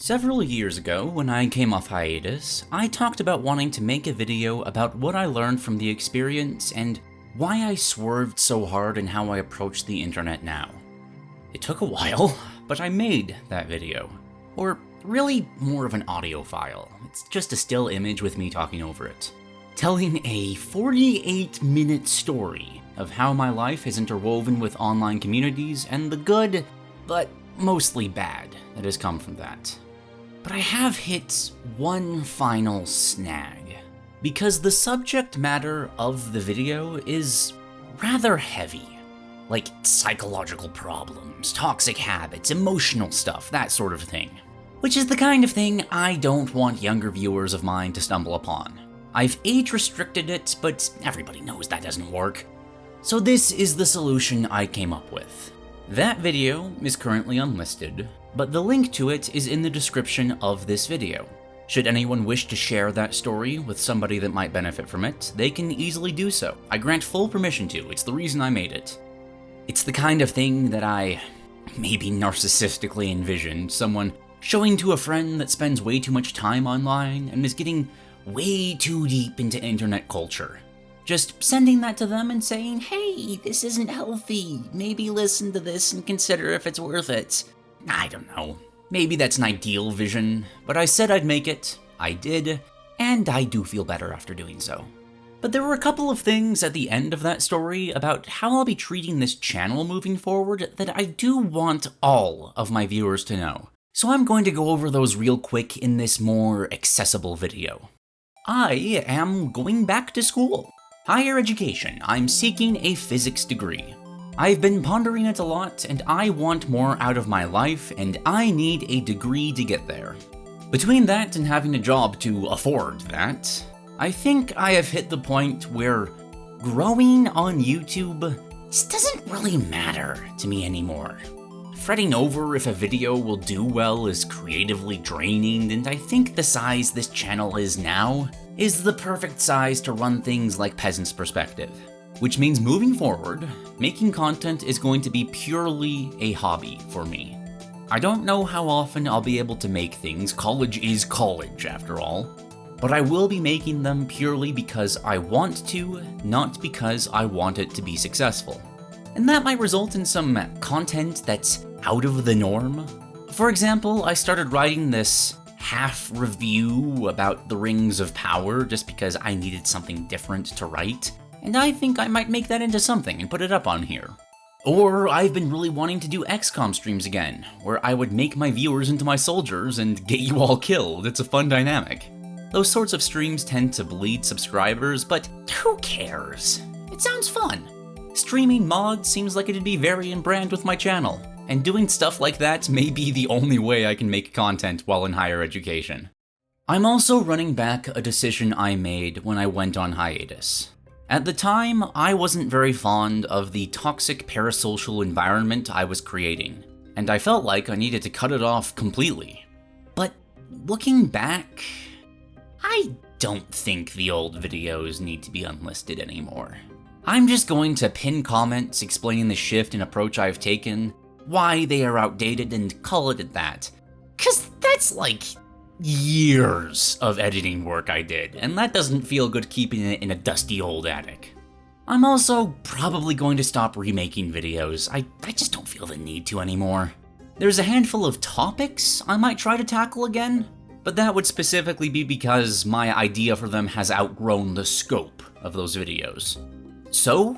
Several years ago, when I came off hiatus, I talked about wanting to make a video about what I learned from the experience and why I swerved so hard in how I approach the internet now. It took a while, but I made that video. Or really more of an audio file. It's just a still image with me talking over it. Telling a 48-minute story of how my life is interwoven with online communities and the good, but mostly bad, that has come from that. But I have hit one final snag, because the subject matter of the video is rather heavy. Like psychological problems, toxic habits, emotional stuff, that sort of thing. Which is the kind of thing I don't want younger viewers of mine to stumble upon. I've age restricted it, but everybody knows that doesn't work. So this is the solution I came up with. That video is currently unlisted, but the link to it is in the description of this video. Should anyone wish to share that story with somebody that might benefit from it, they can easily do so. I grant full permission to, it's the reason I made it. It's the kind of thing that I maybe narcissistically envisioned, someone showing to a friend that spends way too much time online and is getting way too deep into internet culture. Just sending that to them and saying, hey, this isn't healthy, maybe listen to this and consider if it's worth it. I don't know, maybe that's an ideal vision, but I said I'd make it, I did, and I do feel better after doing so. But there were a couple of things at the end of that story about how I'll be treating this channel moving forward that I do want all of my viewers to know. So I'm going to go over those real quick in this more accessible video. I am going back to school. Higher education. I'm seeking a physics degree. I've been pondering it a lot, and I want more out of my life, and I need a degree to get there. Between that and having a job to afford that, I think I have hit the point where growing on YouTube just doesn't really matter to me anymore. Fretting over if a video will do well is creatively draining, and I think the size this channel is now is the perfect size to run things like Peasant's Perspective. Which means moving forward, making content is going to be purely a hobby for me. I don't know how often I'll be able to make things, college is college after all, but I will be making them purely because I want to, not because I want it to be successful. And that might result in some content that's out of the norm. For example, I started writing this half review about the Rings of Power just because I needed something different to write, and I think I might make that into something and put it up on here. Or I've been really wanting to do XCOM streams again, where I would make my viewers into my soldiers and get you all killed. It's a fun dynamic. Those sorts of streams tend to bleed subscribers, but who cares? It sounds fun. Streaming mods seems like it'd be very in brand with my channel, and doing stuff like that may be the only way I can make content while in higher education. I'm also running back a decision I made when I went on hiatus. At the time, I wasn't very fond of the toxic parasocial environment I was creating, and I felt like I needed to cut it off completely. But looking back, I don't think the old videos need to be unlisted anymore. I'm just going to pin comments explaining the shift in approach I've taken, why they are outdated, and call it at that. 'Cause that's like years of editing work I did, and that doesn't feel good keeping it in a dusty old attic. I'm also probably going to stop remaking videos. I just don't feel the need to anymore. There's a handful of topics I might try to tackle again, but that would specifically be because my idea for them has outgrown the scope of those videos. So,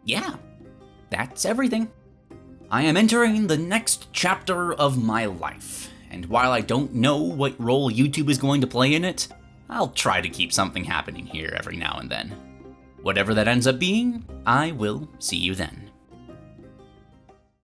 yeah, that's everything. I am entering the next chapter of my life, and while I don't know what role YouTube is going to play in it, I'll try to keep something happening here every now and then. Whatever that ends up being, I will see you then.